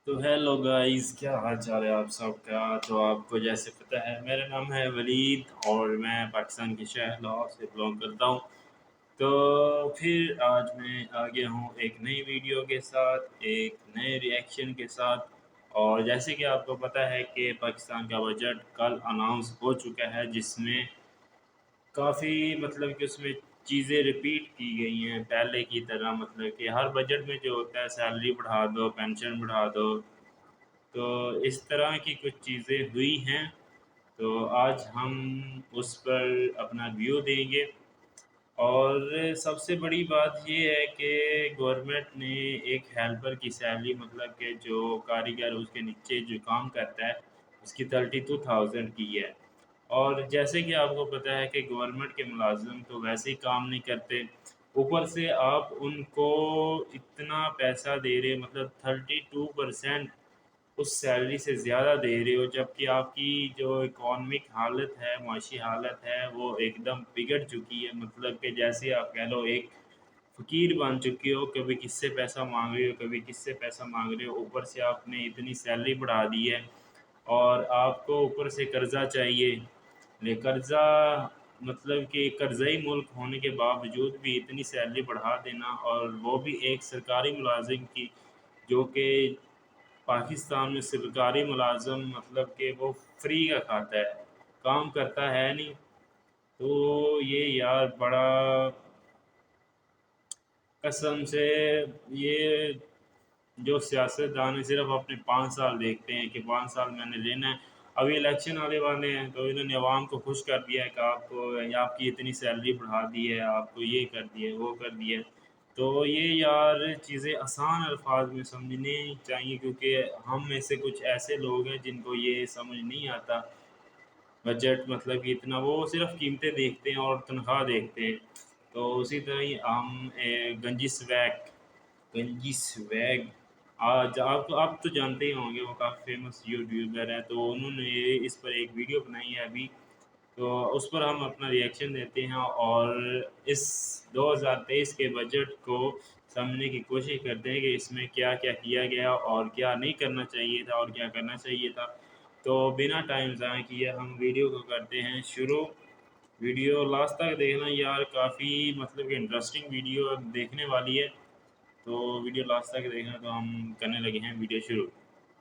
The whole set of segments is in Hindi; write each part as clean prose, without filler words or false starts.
तो हेलो गाइस, क्या हाल चाल है आप सबका। तो आपको जैसे पता है, मेरा नाम है वलीद और मैं पाकिस्तान के शहर लाहौर से बिलोंग करता हूँ। तो फिर आज मैं आ गया हूँ एक नई वीडियो के साथ, एक नए रिएक्शन के साथ। और जैसे कि आपको पता है कि पाकिस्तान का बजट कल अनाउंस हो चुका है, जिसमें काफ़ी मतलब कि उसमें चीज़ें रिपीट की गई हैं पहले की तरह। मतलब कि हर बजट में जो होता है, सैलरी बढ़ा दो, पेंशन बढ़ा दो, तो इस तरह की कुछ चीज़ें हुई हैं। तो आज हम उस पर अपना व्यू देंगे। और सबसे बड़ी बात ये है कि गवर्नमेंट ने एक हेल्पर की सैलरी, मतलब कि जो कारीगर उसके नीचे जो काम करता है, उसकी 32,000 की है। और जैसे कि आपको पता है कि गवर्नमेंट के मुलाजिम तो वैसे ही काम नहीं करते, ऊपर से आप उनको इतना पैसा दे रहे, मतलब 32% उस सैलरी से ज़्यादा दे रहे हो, जबकि आपकी जो इकॉनमिक हालत है, माशी हालत है, वो एकदम बिगड़ चुकी है। मतलब कि जैसे आप कह लो एक फ़कीर बन चुके हो, कभी किससे पैसा मांग रहे हो, कभी किससे पैसा मांग रहे हो। ऊपर से आपने इतनी सैलरी बढ़ा दी है और आपको ऊपर से कर्ज़ा चाहिए। ले कर्ज़ा, मतलब कि कर्ज़ई मुल्क होने के बावजूद भी इतनी सैलरी बढ़ा देना, और वो भी एक सरकारी मुलाजिम की, जो कि पाकिस्तान में सरकारी मुलाज़िम मतलब कि वो फ्री का खाता है, काम करता है नहीं। तो ये यार बड़ा कसम से, ये जो सियासतदान है सिर्फ अपने 5 साल देखते हैं कि 5 साल मैंने लेना है। अभी इलेक्शन आने वाले हैं, तो इन्होंने अवाम को खुश कर दिया है कि आपको, आपकी इतनी सैलरी बढ़ा दी है, आपको ये कर दिया है, वो कर दिया है। तो ये यार चीज़ें आसान अल्फाज में समझनी चाहिए, क्योंकि हम में से कुछ ऐसे लोग हैं जिनको ये समझ नहीं आता बजट, मतलब कि इतना वो सिर्फ कीमतें देखते हैं और तनख्वाह देखते हैं। तो उसी तरह ही हम गंजी स्वैग, गंजी स्वैग, आज आप तो जानते ही होंगे, वो काफ़ी फेमस यूट्यूबर है। तो उन्होंने इस पर एक वीडियो बनाई है अभी, तो उस पर हम अपना रिएक्शन देते हैं और इस 2023 के बजट को समझने की कोशिश करते हैं कि इसमें क्या-क्या किया गया और क्या नहीं करना चाहिए था और क्या करना चाहिए था। तो बिना टाइम ज़ाया किए हम वीडियो को करते हैं शुरू। वीडियो लास्ट तक देखना यार, काफ़ी मतलब कि इंटरेस्टिंग वीडियो देखने वाली है। तो वीडियो लास्ट तक देखना। तो हम करने लगे हैं वीडियो शुरू।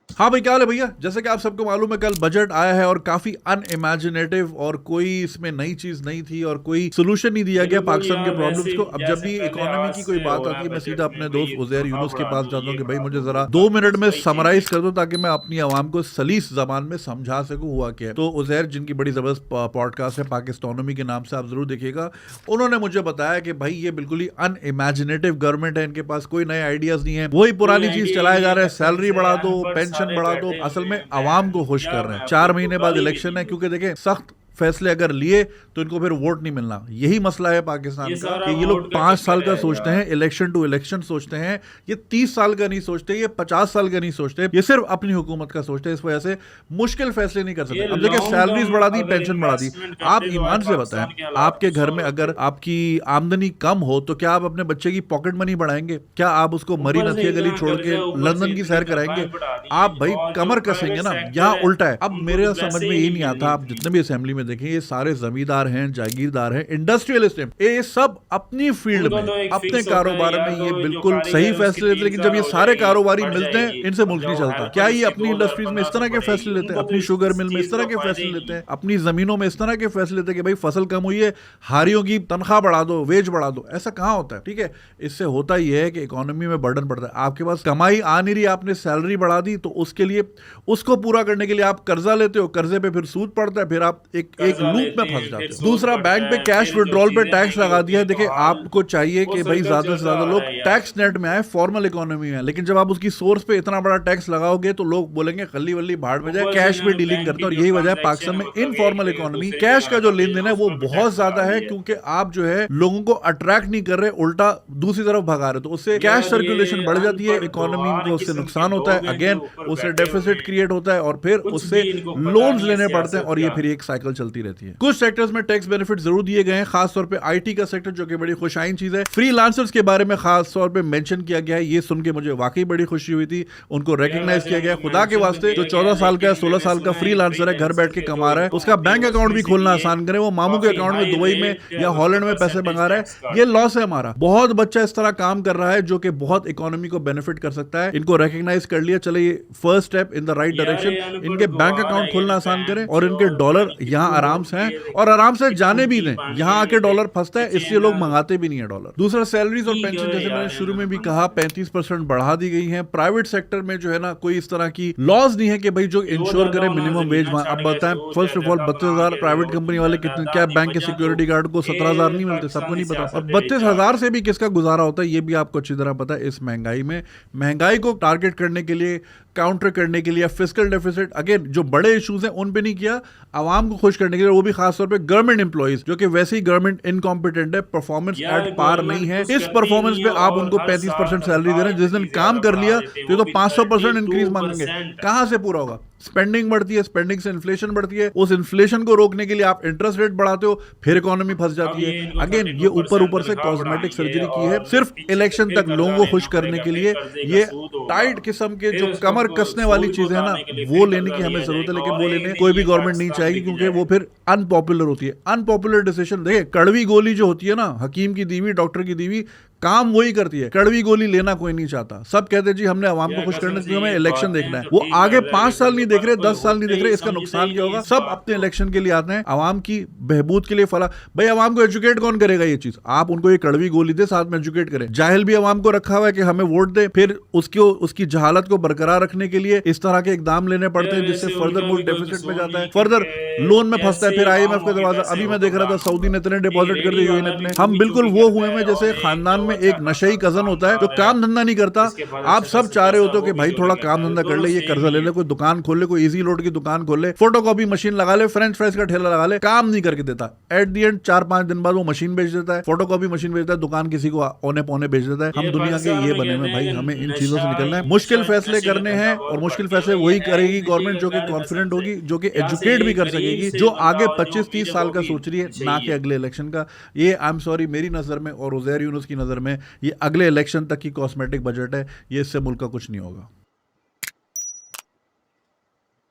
हाँ भाई, क्या हाल है भैया। जैसे कि आप सबको मालूम है, कल बजट आया है और काफी अनइमेजिनेटिव और कोई इसमें नई चीज नहीं थी और कोई सोल्यूशन नहीं दिया गया बिल्कुल पाकिस्तान के यार, प्रॉब्लम्स वैसे को। अब जब जैसे भी पहले इकोनॉमी आज की कोई से हो बात रहा आती है है, मैं सीधा बजट में, अपने दोस्त वही उजैर तनख्वाह यूनुस के बढ़ा पास दो, जाता हूँ ये कि भाई बढ़ा मुझे दो, वो जरा बढ़ा 2 मिनट दो, में बस वही समराइज चीज़ें। कर दो ताकि मैं अपनी आवाम को सलीस जबान में समझा सकूं हुआ क्या है। तो उजैर, जिनकी बड़ी जबरदस्त पॉडकास्ट है पाकिस्तानोमी के नाम से, आप जरूर देखिएगा। उन्होंने मुझे बताया कि भाई ये बिल्कुल ही अनइमेजिनेटिव गवर्नमेंट है, इनके पास कोई नए आइडियाज नहीं है, वही कोई पुरानी चीज आइडिया ही चलाए नहीं जा है, रहे हैं। कसम सैलरी से बढ़ा दो, अनपढ़ पेंशन सारे बढ़ा दो, बैठे असल हुए में हैं। आवाम को खुश कर यार रहे मैं हैं। अपने 4 महीने इनको बाद गाली भी इलेक्शन नहीं है, क्योंकि दूंगा। देखें सख्त फैसले अगर लिए तो इनको फिर वोट नहीं मिलना। यही मसला है ये पाकिस्तान का सारा कि ये लोग वोट का 5 साल चक्कर का है सोचते हैं, यार। इलेक्शन टू इलेक्शन सोचते हैं। ये 30 साल का नहीं सोचते, ये 50 साल का नहीं सोचते, ये सिर्फ अपनी हुकूमत का सोचते हैं। इस वजह से मुश्किल फैसले नहीं कर सकते। ये अब देखिए, लॉन्ग सैलरीज टर्म बढ़ा दी, अगर पेंशन बढ़ा दी। इन्वेस्टमेंट आप करते तो आज ईमान से बताएं, पाकिस्तान के हालात आपके कुछ घर और में होते। अगर आपकी आमदनी कम हो तो क्या आप अपने बच्चे की पॉकेट मनी बढ़ाएंगे? क्या आप उसको मरी ऊपर से नथिया गली इतना छोड़ के कर्जा, ऊपर से लंदन की इतनी सैर कराएंगे? तनख्वाहें बढ़ा दी आप हैं, भाई और जो कमर कसेंगे प्राइवेट ना। यहाँ सेक्टर है उल्टा है। अब उनको मेरे तो समझ वैसे में ही ये नहीं नहीं आता, मिलनी आप इतनी। जितने भी असेंबली में देखें, ये सारे जमींदार हैं, जागीरदार हैं, इंडस्ट्रियलिस्ट हैं, ये सब अपनी फील्ड उनको में, तो एक अपने फिक्स होता है, कारोबार या में तो ये जो बिल्कुल सही कारीगर उसकी फैसले लेते हैं। लेकिन जब 3 साल ये हो सारे जाएगी, कारोबारी बढ़ मिलते हैं, जाएगी। इनसे और मुल्क नहीं जो चलता। क्या हेल्पर ये उसकी अपनी इंडस्ट्रीज में इस 2,000-1,500 तरह के बढ़ेगी, फैसले लेते हैं, उनको तो अपनी शुगर इस मिल में इस चीज़ तरह का के फायदा फैसले ही लेते नहीं हैं, है। अपनी जमीनों में इस तरह के फैसले लेते हैं कि भाई फसल कम हुई है, हारियों की तनख्वाह बढ़ा दो, वेज बढ़ा दो। ऐसा कहाँ होता है? ठीक है, इससे होता ही है कि इकोनॉमी में बर्डन पड़ता है। आपके पास कमाई आ नहीं रही, आपने सैलरी बढ़ा दी, तो उसके लिए, उसको पूरा करने के लिए आप कर्जा लेते हो, कर्जे पे फिर सूद पड़ता है, फिर आप एक एक कर्जा लूप में लेते फंस हैं, फिर जाते हो। सूद दूसरा, बैंक पड़ता पे है, कैश फिर जो विड्रॉल पे चीज़ें टैक्स महंगी लगा होती दिया है। हैं तो देखिए, हाल आपको चाहिए वो कि भाई सर्कल ज्यादा से चलता ज्यादा आ रहा लोग है यार। टैक्स नेट में आए, फॉर्मल इकोनॉमी में आए। लेकिन जब आप उसकी सोर्स पे इतना बड़ा टैक्स लगाओगे तो लोग बोलेंगे खल्ली वल्ली भाड़ में जाए, ऊपर से कैश में इन्होंने डीलिंग बैंक करते की हैं। और जो यही वजह है ट्रांजैक्शन पाकिस्तान है, में मतलब एक इनफॉर्मल जगह से इकोनॉमी, दूसरी कैश जगह का जो लगाते लेन हैं, देन है वो उसका भी बहुत टैक्स लगा ज्यादा है, दिया है। क्योंकि आप जो है लोगों को अट्रैक्ट नहीं कर रहे, उल्टा दूसरी तरफ भगा रहे। तो उससे कैश यार सर्कुलेशन ये बढ़ जाती है, अनपढ़ इकोनॉमी गंवार को उससे किस्म के नुकसान होता है, लोग हैं जो अगेन ऊपर उससे बैठे हुए डेफिसिट हैं। क्रिएट होता है और फिर कुछ भी उससे इनको पता लोन्स नहीं है लेने पड़ते हैं, सियासत और ये का। फिर एक साइकिल चलती रहती है। कुछ सेक्टर्स में टैक्स बेनिफिट जरूर दिए गए हैं, खासतौर पे आईटी का सेक्टर जो कि बड़ी खुशाइन चीज है। फ्रीलांसर्स के बारे में खास तौर पे मेंशन किया गया है, ये सुन के मुझे वाकई बड़ी खुशी हुई थी। उनको यार रिकग्नाइज वैसे किया गया, उनको खुदा के मेंशन तो वास्ते जो किया गया 14 है, साल का है, लेकिन 16 मैंने साल का सुना है फ्रीलांसर है, घर बैठ के फ्रीलांसर के कमा जो रहा है, उसका जॉब है बैंक अकाउंट उसमें भी से खोलना भी आसान करे, वो मामू के काफी अकाउंट में हाई दुबई में रेट या उस पर हॉलैंड में पैसे परसेंटेज मंगा रहा टैक्स है। ये काटते हैं। लॉस है हमारा। बहुत बच्चा इस तरह काम कर रहा है जो कि बहुत इकोनॉमी को बेनिफिट कर सकता है। इनको रिकग्नाइज कर लिया, चले ये first step in the right यार डायरेक्शन। ये अनपढ़ इनके बैंक गवार अकाउंट है ये खोलना आसान करें बहन और इनके चोद, पता डॉलर नहीं यहाँ कितनी आराम से होती हैं है, और आराम से कि जाने भी फुद्दी दें। पानी यहाँ है आके ये डॉलर फंसता है, इसलिए लोग चेना मंगाते भी नहीं है डॉलर। दूसरा, सैलरीज और की पेंशन, गए जैसे मैंने यार शुरू में भी इन्होंने कहा, बंद 35% बढ़ा दी गई है। प्राइवेट सेक्टर में जो है ना, कोई इस तरह की लॉज नहीं है कि भाई जो वो इंश्योर दादा करे होना मिनिमम वेज। जमीना अब छड़ गए बताएं, सो फर्स्ट ऑफ ऑल जायदाद अपना 32,000 आगे प्राइवेट रहो कंपनी वाले कितने, दादा क्या दी बैंक के वजह तो सिक्योरिटी गार्ड को ये 17,000 नहीं मिलते? सबको पाकिस्तानी नहीं पता। और सियासत दे 32,000 से भी किसका गुजारा होता है, ये भी आपको अच्छी तरह पता है। इस महंगाई में, महंगाई को टारगेट करने के लिए, काउंटर करने के लिए, फिस्कल डेफिसिट, अगेन जो बड़े इश्यूज हैं उन पे नहीं किया, आवाम को खुश करने के लिए, वो भी खासतौर पे गवर्नमेंट एम्प्लॉइज जो कि वैसे ही गवर्नमेंट इनकॉम्पिटेंट है, परफॉर्मेंस यार एट पार नहीं गवर्नमेंट है। कुछ इस करती परफॉर्मेंस नहीं पे है आप और उनको हर साल 35% सैलरी दे रहे तनख्वाह हैं। जिस दिन इतनी काम ज्यादा कर बढ़ा लिया देते हैं, तो ये वो तो भी 500% इंक्रीज मांगेंगे। 32%। कहां से पूरा होगा? स्पेंडिंग बढ़ती है, स्पेंडिंग से इन्फ्लेशन बढ़ती है, उस इन्फ्लेशन को रोकने के लिए आप इंटरेस्ट रेट बढ़ाते हो, फिर इकोनॉमी फंस अब जाती है। ये इनको अगेन ये ऊपर 32% ऊपर से तनख्वाह कॉस्मेटिक बढ़ाएंगे सर्जरी की है, और सिर्फ पीछे से इलेक्शन फिर तक लोगों कर्जा को खुश लेना करने पड़ेगा, के फिर लिए। कर्जे का ये सूद होगा, टाइट किस्म के जो फिर कमर उसको कसने वाली सूद को चीजें हैं ना, उतारने के लिए वो फिर लेने कर्जा की हमें लिया जरूरत है, जाएगा लेकिन और वो एक लेने दिन कोई भी ये गवर्नमेंट नहीं पाकिस्तान चाहेगी, बिक क्योंकि वो जाएगा। फिर अनपॉपुलर होती है। अनपॉपुलर डिसीजन, देखिए कड़वी गोली जो होती है ना, हकीम की दीवी, डॉक्टर की दीवी, काम वही करती है। कड़वी गोली लेना कोई नहीं चाहता। सब कहते हैं जी हमने आवाम को यार खुश कसम करना है, से क्योंकि हमें ये इलेक्शन देखना बातें है। तो वो ठीक आगे कर रहे हैं 5 साल लेकिन नहीं जो देख रहे, कोई 10 साल नहीं होते देख रहे, ही इसका समझते नुकसान ही क्या नहीं होगा? इस सब बात अपने को। इलेक्शन के लिए आते हैं, आवाम की बहबूद के लिए फला। भाई आवाम को एजुकेट कौन करेगा? ये चीज आप उनको ये कड़वी गोली दे, साथ में एजुकेट करें। जाहिल भी आवाम को रखा हुआ है कि हमें वोट दे, फिर उसकी जहालत को बरकरार रखने के लिए इस तरह के इकदाम लेने पड़ते यार हैं, जिससे वैसे फर्दर उनका भी मुल्क कोई डेफिसिट में कसूर जाता है, नहीं फर्दर क्योंकि लोन में फंसता है, ऐसे फिर आईएमएफ का आवामों के दरवाजा। पैसे अभी मैं देख रहा था हुक्मरान सऊदी होगा। ने इतने एक डिपॉजिट कर रेडी दिए वाला यूएनएफ भी ने। हम चोरी बिल्कुल चोरी वो करता हुए है हैं जैसे और एक खानदान जो में अच्छा एक खासा नशेई कजन होता है जो दुकानदार है काम धंधा नहीं करता। जिसके पास आप अच्छा सब खासा चाह रहे पैसा होते हो वो कि भी भाई चोरी थोड़ा करता काम है, धंधा कर दोनों ले, ये सेम कर्जा ही ले है। ले, कोई दुकान खोल ले, कोई इजी लोड की दुकान खोल ले, फोटोकॉपी मशीन लगा ले, फ्रेंच फ्राइज का ठेला लगा ले, काम नहीं करके देता। एट दी एंड 4-5 दिन बाद वो मशीन बेच देता है, फोटोकॉपी मशीन बेचता है, दुकान किसी को औने पौने बेच देता है। हम ये दुनिया के पाकिस्तान ये में बने हुए कहते हैं हैं भाई, हमें कि इन चीजों से नशा निकलना है। नशा मुश्किल फैसले नशे का करने धंधा हैं और बहुत मुश्किल बढ़ गया फैसले भाई। वही ये है करेगी ही नहीं गवर्नमेंट जो कि खैर कसम कॉन्फिडेंट से होगी, जो कि यहाँ से एजुकेट भी एक कर गरीब सकेगी, से जो बंदा आगे और जो 25-30 अमीर है साल वो का भी सोच रही है, ना सही कि है। अगले इलेक्शन का। ये आई एम सॉरी, मेरी नजर में और उजैर यूनुस की नजर में ये अगले इलेक्शन तक की कॉस्मेटिक बजट है। ये इससे मुल्क का कुछ नहीं होगा।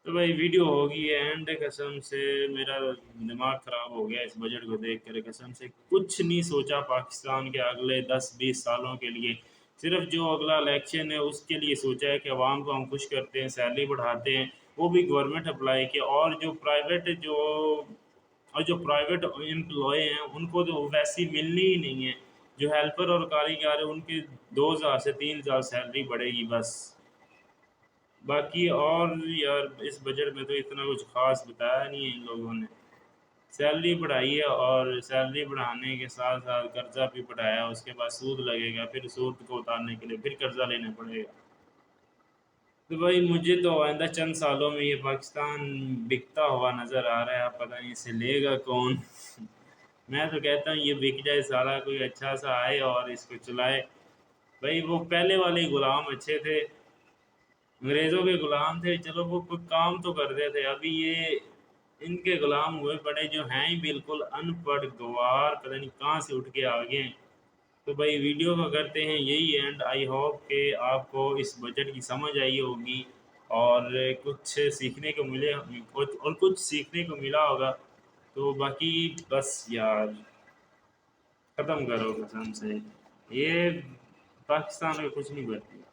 तो भाई वीडियो होगी एंड कसम से मेरा दिमाग ख़राब हो गया इस बजट को देख कर। कसम से कुछ नहीं सोचा पाकिस्तान के अगले 10-20 सालों के लिए। सिर्फ जो अगला इलेक्शन है उसके लिए सोचा है कि आवाम को हम खुश करते हैं, सैलरी बढ़ाते हैं, वो भी गवर्नमेंट अप्लाई के। और जो प्राइवेट एम्प्लॉय हैं उनको तो वैसी मिलनी ही नहीं है। जो हेल्पर और कारीगर है उनकी 2,000 से 3,000 सैलरी बढ़ेगी बस। बाकी और यार इस बजट में तो इतना कुछ ख़ास बताया नहीं है इन लोगों ने। सैलरी बढ़ाई है और सैलरी बढ़ाने के साथ-साथ कर्ज़ा भी बढ़ाया, उसके बाद सूद लगेगा, फिर सूद को उतारने के लिए फिर कर्ज़ा लेना पड़ेगा। तो भाई मुझे तो आइंदा चंद सालों में ये पाकिस्तान बिकता हुआ नज़र आ रहा है, अब पता नहीं इसे लेगा कौन? मैं तो कहता हूँ ये बिक जाए साला, कोई अच्छा-सा आए और इसको चलाए। भाई वो पहले वाले ही गुलाम अच्छे थे। अंग्रेज़ों के गुलाम थे, चलो वो कोई काम तो करते थे। अभी ये इनके गुलाम हुए पड़े जो हैं ही बिल्कुल अनपढ़ गँवार, पता नहीं कहाँ से उठ के आ गए हैं। तो भाई वीडियो को करते हैं यही एंड। आई होप कि आपको इस बजट की समझ आई होगी और कुछ सीखने को मिले और कुछ सीखने को मिला होगा। तो बाकी बस यार ख़त्म करो कसम से। ये पाकिस्तान में कुछ नहीं बढ़ती।